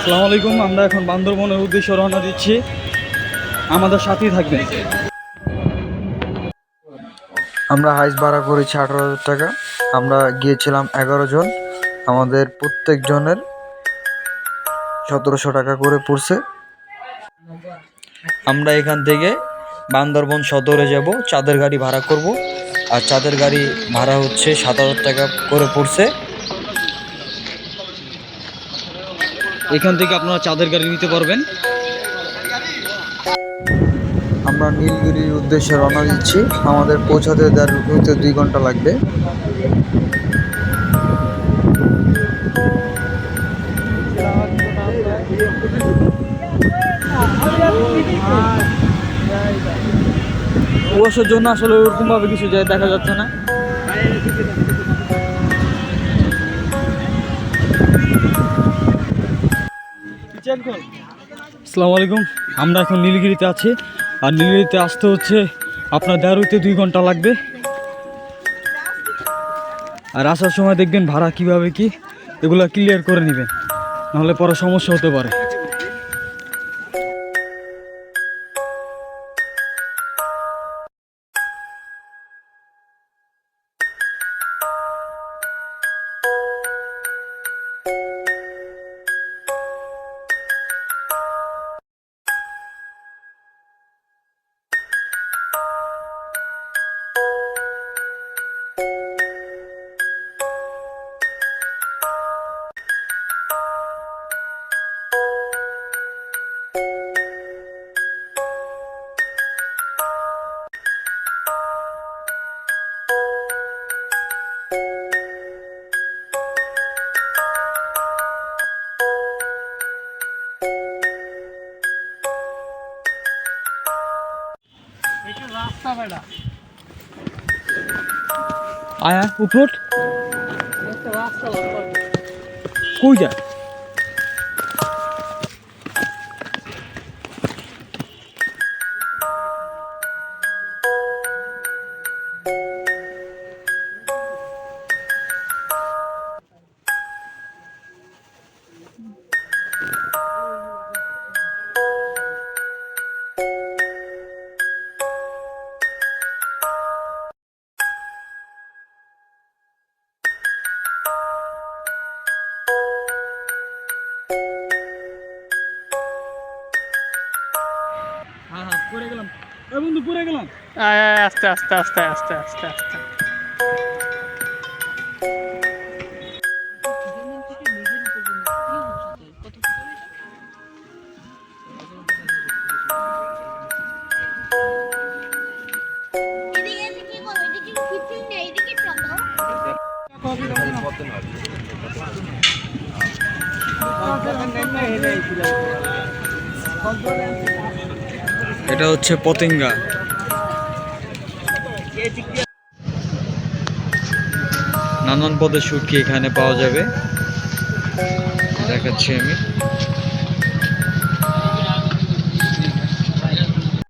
আসসালামু আলাইকুম। আমরা এখন বান্দরবনের উদ্দেশ্যে রওনা দিচ্ছি, আমাদের সাথেই থাকবেন। আমরা হাইস ভাড়া করেছি 18,000 টাকা। আমরা গিয়েছিলাম 11 জন, আমাদের প্রত্যেক জনের 1700 টাকা করে পড়ছে। আমরা এখান থেকে বান্দরবন সদরে যাব, চাঁদের গাড়ি ভাড়া করব, আর চাঁদের গাড়ি ভাড়া হচ্ছে 7,000 টাকা করে পড়ছে। এখান থেকে আপনারা চাঁদের গাড়ি নিতে পারবেন। আমরা নীলগিরির উদ্দেশ্যে রওনা দিচ্ছি, আমাদের পৌঁছাতে 1.5 থেকে 2 ঘন্টা লাগবে। কুয়াশার জন্য আসলে ওরকম ভাবে কিছু যায় দেখা যাচ্ছে না। আসসালামু আলাইকুম। আমরা এখন নীলগিরিতে আছি, আর নীলগিরিতে আসতে হচ্ছে আপনার 1.5 থেকে 2 ঘন্টা লাগবে। আর আসার সময় দেখবেন ভাড়া কিভাবে কি এগুলো ক্লিয়ার করে নেবেন, নাহলে পরে সমস্যা হতে পারে। আয়া উপর কই যায়? হ্যাঁ পড়ে গেলাম, বন্ধু পড়ে গেলাম। আস্তে আস্তে আস্তে আস্তে আস্তে আস্তে। এটা হচ্ছে পতেঙ্গা। নানান পদের শুটকি এখানে পাওয়া যাবে, দেখাচ্ছি আমি।